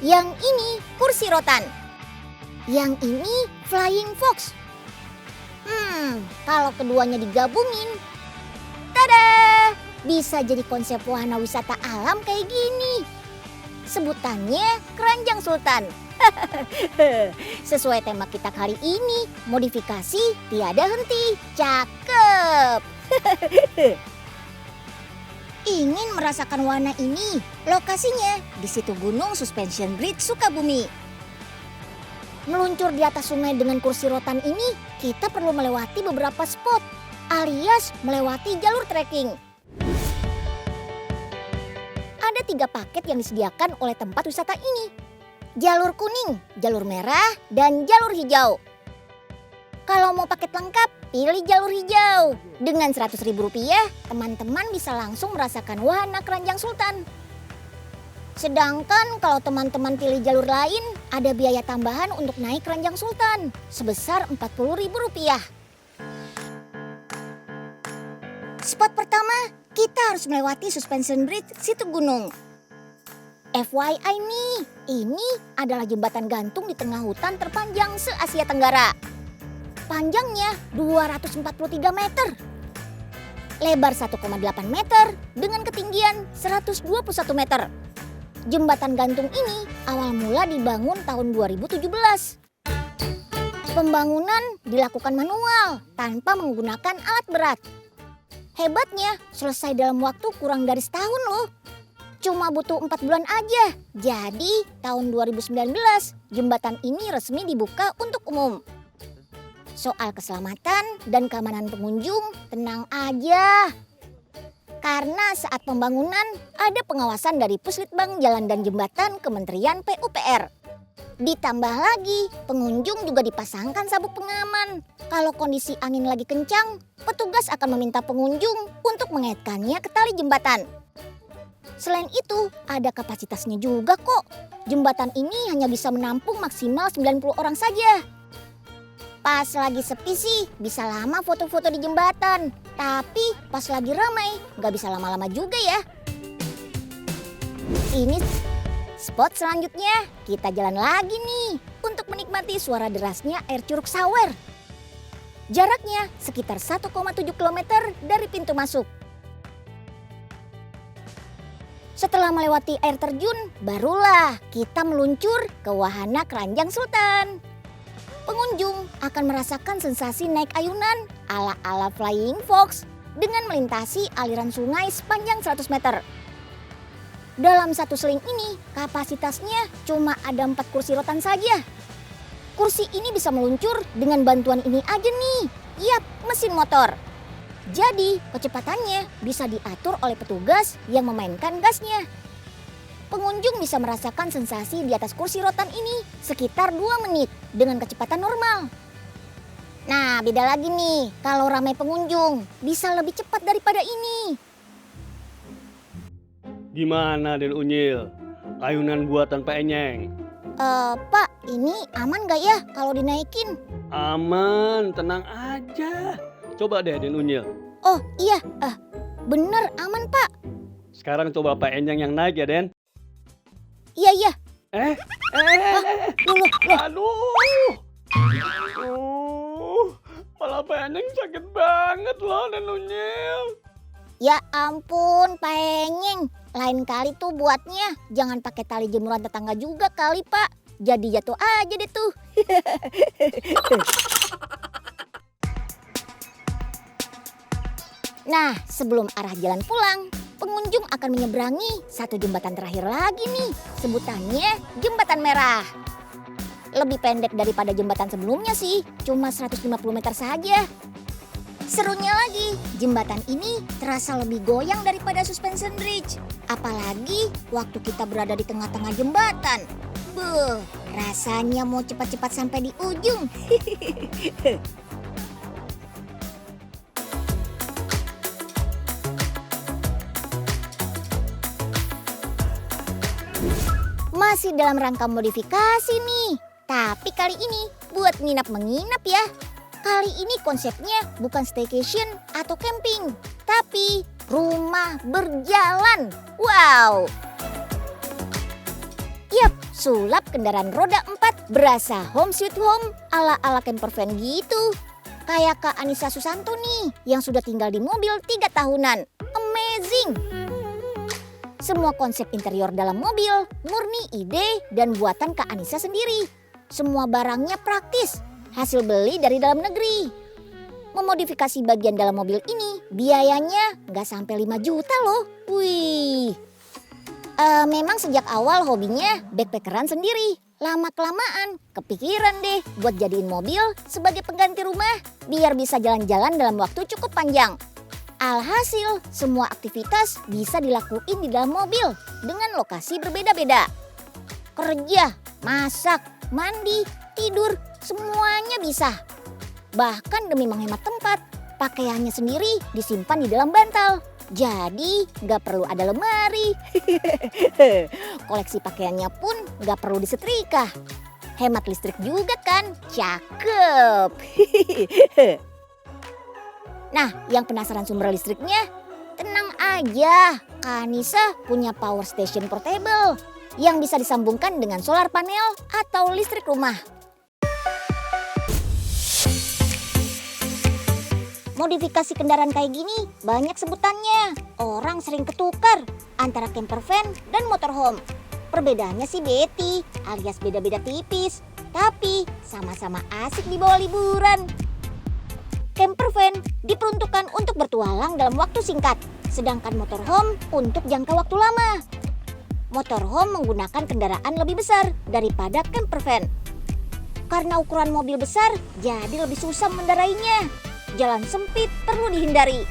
Yang ini kursi rotan. Yang ini flying fox. Kalau keduanya digabungin, tada! Bisa jadi konsep wahana wisata alam kayak gini. Sebutannya Keranjang Sultan. Sesuai tema kita kali ini, modifikasi tiada henti. Cakep. Ingin merasakan wahana ini? Lokasinya di situ Gunung Suspension Bridge Sukabumi. Meluncur di atas sungai dengan kursi rotan ini, kita perlu melewati beberapa spot, alias melewati jalur trekking. Ada 3 paket yang disediakan oleh tempat wisata ini. Jalur kuning, jalur merah, dan jalur hijau. Kalau mau paket lengkap, pilih jalur hijau. Dengan Rp100.000, teman-teman bisa langsung merasakan wahana Keranjang Sultan. Sedangkan kalau teman-teman pilih jalur lain, ada biaya tambahan untuk naik Keranjang Sultan sebesar Rp40.000. Spot pertama, kita harus melewati Suspension Bridge Situ Gunung. FYI nih, ini adalah jembatan gantung di tengah hutan terpanjang se-Asia Tenggara. Panjangnya 243 meter. Lebar 1,8 meter dengan ketinggian 121 meter. Jembatan gantung ini awal mula dibangun tahun 2017. Pembangunan dilakukan manual tanpa menggunakan alat berat. Hebatnya selesai dalam waktu kurang dari setahun loh. Cuma butuh 4 bulan aja. Jadi tahun 2019 jembatan ini resmi dibuka untuk umum. Soal keselamatan dan keamanan pengunjung, tenang aja. Karena saat pembangunan ada pengawasan dari Puslitbang Jalan dan Jembatan Kementerian PUPR. Ditambah lagi, pengunjung juga dipasangkan sabuk pengaman. Kalau kondisi angin lagi kencang, petugas akan meminta pengunjung untuk mengaitkannya ke tali jembatan. Selain itu, ada kapasitasnya juga kok. Jembatan ini hanya bisa menampung maksimal 90 orang saja. Pas lagi sepi sih bisa lama foto-foto di jembatan. Tapi pas lagi ramai nggak bisa lama-lama juga ya. Ini spot selanjutnya, kita jalan lagi nih untuk menikmati suara derasnya air Curug Sawer. Jaraknya sekitar 1,7 km dari pintu masuk. Setelah melewati air terjun, barulah kita meluncur ke wahana Keranjang Sultan. Pengunjung akan merasakan sensasi naik ayunan ala-ala Flying Fox dengan melintasi aliran sungai sepanjang 100 meter. Dalam satu seling ini, kapasitasnya cuma ada 4 kursi rotan saja. Kursi ini bisa meluncur dengan bantuan ini aja nih. Yap, mesin motor. Jadi, kecepatannya bisa diatur oleh petugas yang memainkan gasnya. Pengunjung bisa merasakan sensasi di atas kursi rotan ini sekitar 2 menit dengan kecepatan normal. Nah, beda lagi nih kalau ramai pengunjung, bisa lebih cepat daripada ini. Gimana Den Unyil? Ayunan buatan Pak Enyeng? Pak, ini aman gak ya kalau dinaikin? Aman, tenang aja. Coba deh Den Unyil. Oh iya, bener aman Pak. Sekarang coba Pak Enyeng yang naik ya Den. Iya. Loh. Aduh. Malah Pak Enyeng sakit banget loh Den Unyil. Ya ampun Pak Enyeng. Lain kali tuh buatnya jangan pakai tali jemuran tetangga juga kali Pak. Jadi jatuh aja deh tuh. Nah, sebelum arah jalan pulang, pengunjung akan menyeberangi satu jembatan terakhir lagi nih. Sebutannya Jembatan Merah. Lebih pendek daripada jembatan sebelumnya sih, cuma 150 meter saja. Serunya lagi, jembatan ini terasa lebih goyang daripada Suspension Bridge. Apalagi waktu kita berada di tengah-tengah jembatan. Rasanya mau cepat-cepat sampai di ujung. Masih dalam rangka modifikasi nih. Tapi kali ini buat menginap ya. Kali ini konsepnya bukan staycation atau camping, tapi rumah berjalan. Wow. Yap, sulap kendaraan roda 4 berasa home sweet home ala-ala campervan gitu. Kayak Kak Anissa Susanto nih yang sudah tinggal di mobil 3 tahunan. Amazing! Semua konsep interior dalam mobil murni ide dan buatan Kak Anissa sendiri. Semua barangnya praktis, hasil beli dari dalam negeri. Memodifikasi bagian dalam mobil ini biayanya nggak sampai 5 juta loh. Wih. Memang sejak awal hobinya backpackeran sendiri. Lama-kelamaan kepikiran deh buat jadiin mobil sebagai pengganti rumah biar bisa jalan-jalan dalam waktu cukup panjang. Alhasil semua aktivitas bisa dilakuin di dalam mobil dengan lokasi berbeda-beda. Kerja, masak, mandi, tidur, semuanya bisa. Bahkan demi menghemat tempat, pakaiannya sendiri disimpan di dalam bantal. Jadi nggak perlu ada lemari. Koleksi pakaiannya pun nggak perlu disetrika. Hemat listrik juga kan, cakep. Nah, yang penasaran sumber listriknya? Tenang aja, Kak Anissa punya power station portable yang bisa disambungkan dengan solar panel atau listrik rumah. Modifikasi kendaraan kayak gini banyak sebutannya. Orang sering ketukar antara campervan dan motorhome. Perbedaannya sih beti alias beda-beda tipis. Tapi sama-sama asik dibawa liburan. Campervan diperuntukkan untuk bertualang dalam waktu singkat. Sedangkan motorhome untuk jangka waktu lama. Motorhome menggunakan kendaraan lebih besar daripada campervan. Karena ukuran mobil besar jadi lebih susah mengendarainya. Jalan sempit perlu dihindari.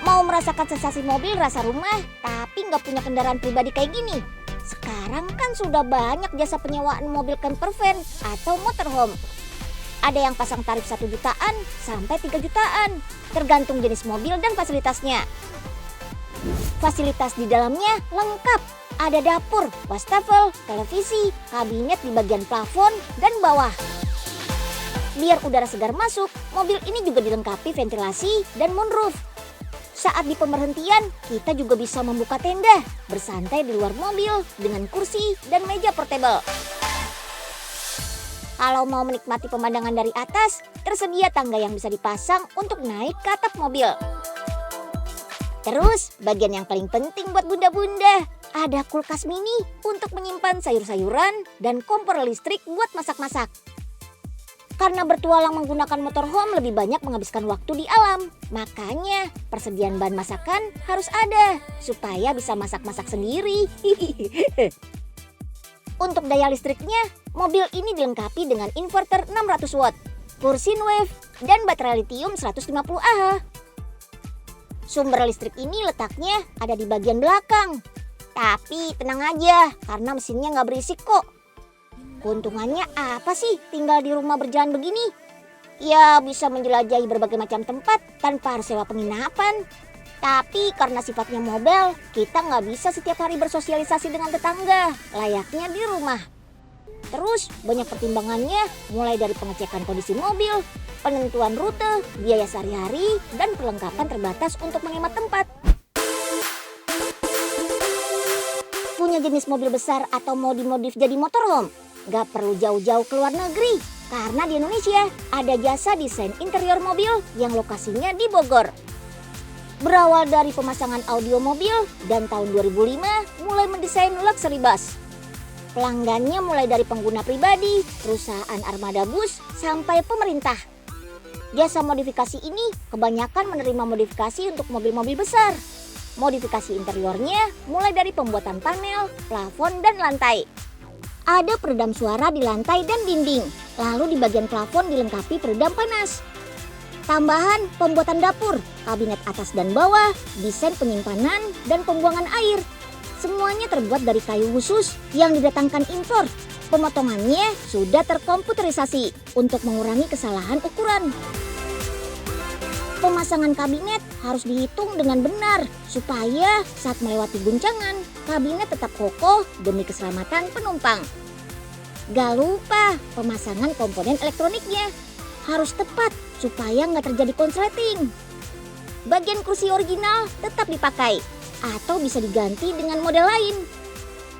Mau merasakan sensasi mobil rasa rumah tapi nggak punya kendaraan pribadi kayak gini? Sekarang kan sudah banyak jasa penyewaan mobil campervan atau motorhome. Ada yang pasang tarif 1 jutaan sampai 3 jutaan, tergantung jenis mobil dan fasilitasnya. Fasilitas di dalamnya lengkap. Ada dapur, wastafel, televisi, kabinet di bagian plafon dan bawah. Biar udara segar masuk, mobil ini juga dilengkapi ventilasi dan moonroof. Saat di pemberhentian, kita juga bisa membuka tenda, bersantai di luar mobil dengan kursi dan meja portable. Kalau mau menikmati pemandangan dari atas, tersedia tangga yang bisa dipasang untuk naik ke atap mobil. Terus, bagian yang paling penting buat bunda-bunda, ada kulkas mini untuk menyimpan sayur-sayuran dan kompor listrik buat masak-masak. Karena bertualang menggunakan motorhome lebih banyak menghabiskan waktu di alam. Makanya persediaan bahan masakan harus ada supaya bisa masak-masak sendiri. Untuk daya listriknya, mobil ini dilengkapi dengan inverter 600 watt, kursi wave, dan baterai lithium 150Ah. Sumber listrik ini letaknya ada di bagian belakang. Tapi tenang aja, karena mesinnya nggak berisik kok. Keuntungannya apa sih tinggal di rumah berjalan begini? Ya bisa menjelajahi berbagai macam tempat tanpa harus sewa penginapan. Tapi karena sifatnya mobile, kita nggak bisa setiap hari bersosialisasi dengan tetangga, layaknya di rumah. Terus banyak pertimbangannya mulai dari pengecekan kondisi mobil, penentuan rute, biaya sehari-hari, dan perlengkapan terbatas untuk menghemat tempat. Punya jenis mobil besar atau mau dimodif jadi motorhome? Gak perlu jauh-jauh ke luar negeri, karena di Indonesia ada jasa desain interior mobil yang lokasinya di Bogor. Berawal dari pemasangan audio mobil dan tahun 2005 mulai mendesain luxury bus. Pelanggannya mulai dari pengguna pribadi, perusahaan armada bus, sampai pemerintah. Jasa modifikasi ini kebanyakan menerima modifikasi untuk mobil-mobil besar. Modifikasi interiornya mulai dari pembuatan panel, plafon, dan lantai. Ada peredam suara di lantai dan dinding, lalu di bagian plafon dilengkapi peredam panas. Tambahan pembuatan dapur, kabinet atas dan bawah, desain penyimpanan, dan pembuangan air. Semuanya terbuat dari kayu khusus yang didatangkan impor. Pemotongannya sudah terkomputerisasi untuk mengurangi kesalahan ukuran. Pemasangan kabinet harus dihitung dengan benar supaya saat melewati guncangan, kabinet tetap kokoh demi keselamatan penumpang. Gak lupa pemasangan komponen elektroniknya harus tepat supaya nggak terjadi konsleting. Bagian kursi original tetap dipakai atau bisa diganti dengan model lain.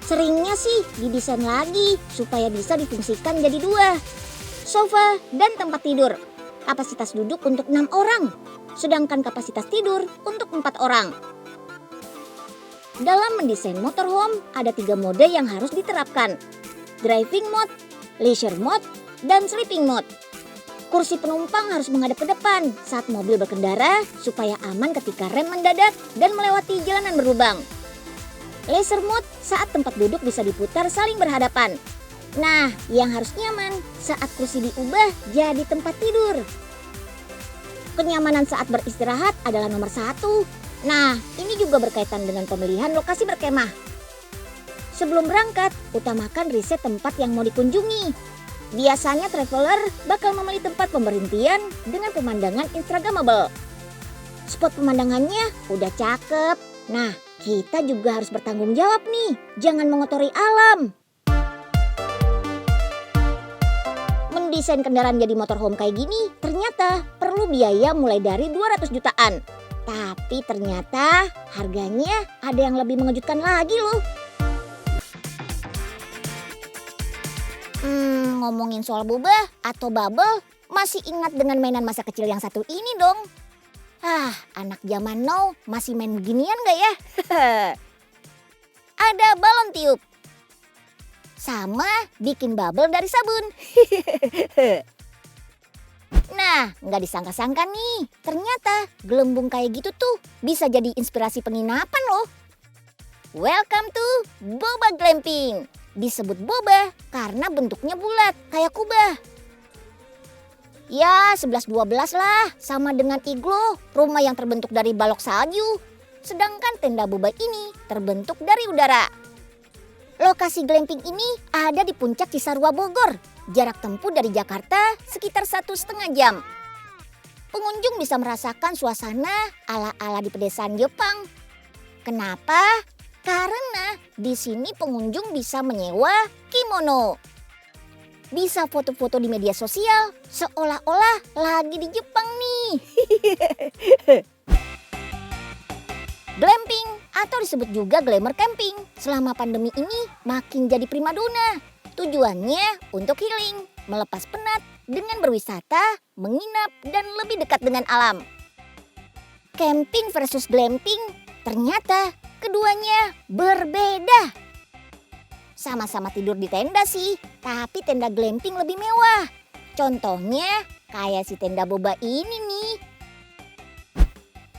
Seringnya sih didesain lagi supaya bisa difungsikan jadi 2. Sofa dan tempat tidur. Kapasitas duduk untuk 6 orang, sedangkan kapasitas tidur untuk 4 orang. Dalam mendesain motorhome ada 3 mode yang harus diterapkan. Driving mode, leisure mode, dan sleeping mode. Kursi penumpang harus menghadap ke depan saat mobil berkendara supaya aman ketika rem mendadak dan melewati jalanan berlubang. Leisure mode saat tempat duduk bisa diputar saling berhadapan. Nah, yang harus nyaman saat kursi diubah jadi tempat tidur. Kenyamanan saat beristirahat adalah nomor 1. Nah, ini juga berkaitan dengan pemilihan lokasi berkemah. Sebelum berangkat, utamakan riset tempat yang mau dikunjungi. Biasanya traveler bakal memilih tempat pemberhentian dengan pemandangan instagramable. Spot pemandangannya udah cakep. Nah, kita juga harus bertanggung jawab nih, jangan mengotori alam. Mendesain kendaraan jadi motorhome kayak gini ternyata perlu biaya mulai dari 200 jutaan. Tapi ternyata harganya ada yang lebih mengejutkan lagi loh. Ngomongin soal boba atau bubble, masih ingat dengan mainan masa kecil yang satu ini dong. Anak zaman now masih main beginian gak ya? Ada balon tiup. Sama bikin bubble dari sabun. Nah, nggak disangka-sangka nih, ternyata gelembung kayak gitu tuh bisa jadi inspirasi penginapan loh. Welcome to Boba Glamping. Disebut boba karena bentuknya bulat kayak kubah. Ya 11-12 lah, sama dengan iglo, rumah yang terbentuk dari balok salju. Sedangkan tenda boba ini terbentuk dari udara. Lokasi glamping ini ada di puncak Cisarua Bogor. Jarak tempuh dari Jakarta sekitar 1,5 jam. Pengunjung bisa merasakan suasana ala-ala di pedesaan Jepang. Kenapa? Karena di sini pengunjung bisa menyewa kimono. Bisa foto-foto di media sosial seolah-olah lagi di Jepang nih. Glamping atau disebut juga glamour camping selama pandemi ini makin jadi primadona. Tujuannya untuk healing, melepas penat dengan berwisata, menginap, dan lebih dekat dengan alam. Camping versus glamping, ternyata keduanya berbeda. Sama-sama tidur di tenda sih, tapi tenda glamping lebih mewah. Contohnya kayak si tenda boba ini nih.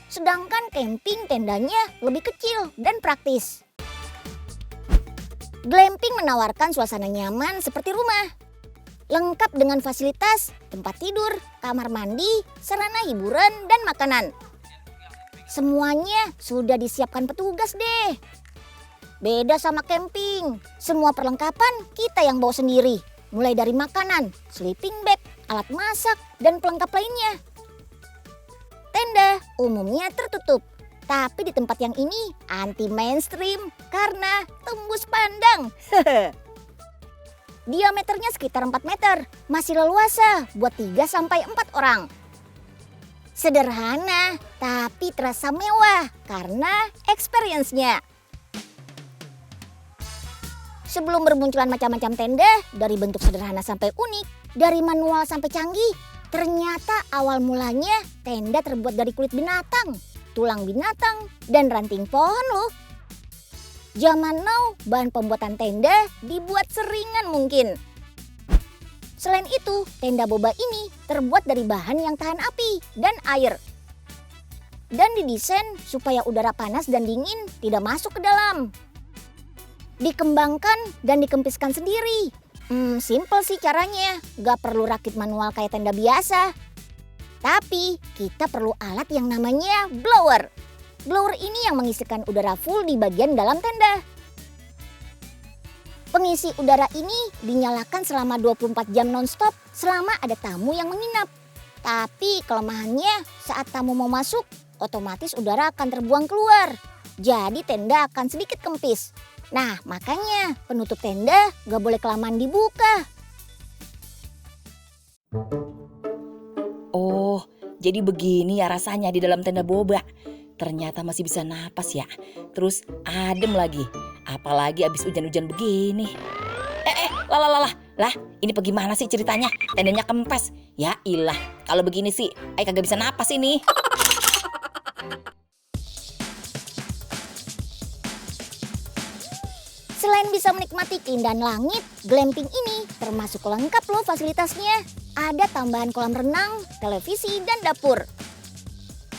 Sedangkan camping tendanya lebih kecil dan praktis. Glamping menawarkan suasana nyaman seperti rumah. Lengkap dengan fasilitas, tempat tidur, kamar mandi, sarana hiburan, dan makanan. Semuanya sudah disiapkan petugas deh. Beda sama camping, semua perlengkapan kita yang bawa sendiri. Mulai dari makanan, sleeping bag, alat masak, dan pelengkap lainnya. Tenda umumnya tertutup. Tapi di tempat yang ini anti mainstream karena tembus pandang. Diameternya sekitar 4 meter, masih leluasa buat 3-4 orang. Sederhana tapi terasa mewah karena experience-nya. Sebelum bermunculan macam-macam tenda, dari bentuk sederhana sampai unik, dari manual sampai canggih, ternyata awal mulanya tenda terbuat dari kulit binatang, tulang binatang, dan ranting pohon loh. Zaman now, bahan pembuatan tenda dibuat seringan mungkin. Selain itu, tenda boba ini terbuat dari bahan yang tahan api dan air. Dan didesain supaya udara panas dan dingin tidak masuk ke dalam. Dikembangkan dan dikempiskan sendiri. Simple sih caranya, gak perlu rakit manual kayak tenda biasa. Tapi kita perlu alat yang namanya blower. Blower ini yang mengisikan udara full di bagian dalam tenda. Pengisi udara ini dinyalakan selama 24 jam non-stop selama ada tamu yang menginap. Tapi kelemahannya saat tamu mau masuk, otomatis udara akan terbuang keluar. Jadi tenda akan sedikit kempis. Nah makanya penutup tenda gak boleh kelamaan dibuka. Oh, jadi begini ya rasanya di dalam tenda boba. Ternyata masih bisa napas ya. Terus adem lagi. Apalagi abis hujan-hujan begini. Lah, ini bagaimana sih ceritanya? Tendanya kempes. Ya ilah, kalau begini sih, Ai kagak bisa napas ini. Selain bisa menikmati keindahan langit, glamping ini termasuk lengkap loh fasilitasnya. Ada tambahan kolam renang, televisi, dan dapur.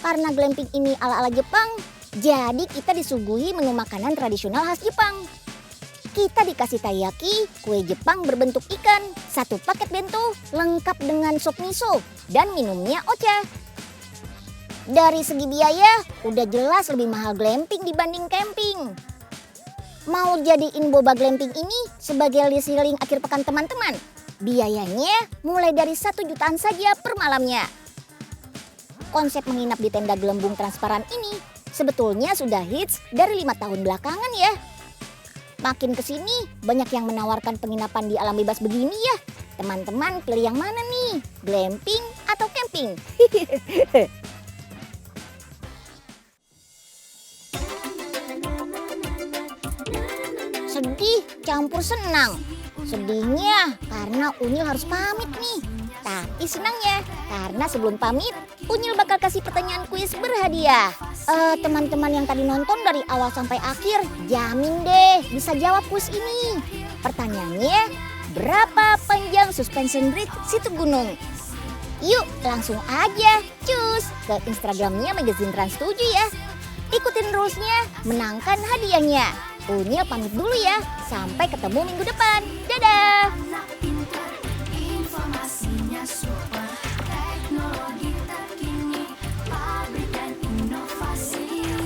Karena glamping ini ala-ala Jepang, jadi kita disuguhi menu makanan tradisional khas Jepang. Kita dikasih taiyaki, kue Jepang berbentuk ikan, satu paket bento lengkap dengan sop miso dan minumnya ocha. Dari segi biaya, udah jelas lebih mahal glamping dibanding camping. Mau jadiin boba glamping ini sebagai list healing akhir pekan teman-teman? Biayanya mulai dari 1 jutaan saja per malamnya. Konsep menginap di tenda gelembung transparan ini sebetulnya sudah hits dari 5 tahun belakangan ya. Makin kesini banyak yang menawarkan penginapan di alam bebas begini ya. Teman-teman pilih yang mana nih? Glamping atau camping? Sedih campur senang. Sedihnya karena Unyil harus pamit nih. Tapi senangnya karena sebelum pamit Unyil bakal kasih pertanyaan kuis berhadiah. Teman-teman yang tadi nonton dari awal sampai akhir, jamin deh bisa jawab kuis ini. Pertanyaannya, berapa panjang suspension bridge situ gunung? Yuk langsung aja cus ke Instagramnya Magazine Trans 7 ya. Ikutin rulesnya, menangkan hadiahnya. Unyil pamit dulu ya, sampai ketemu minggu depan. Dadah!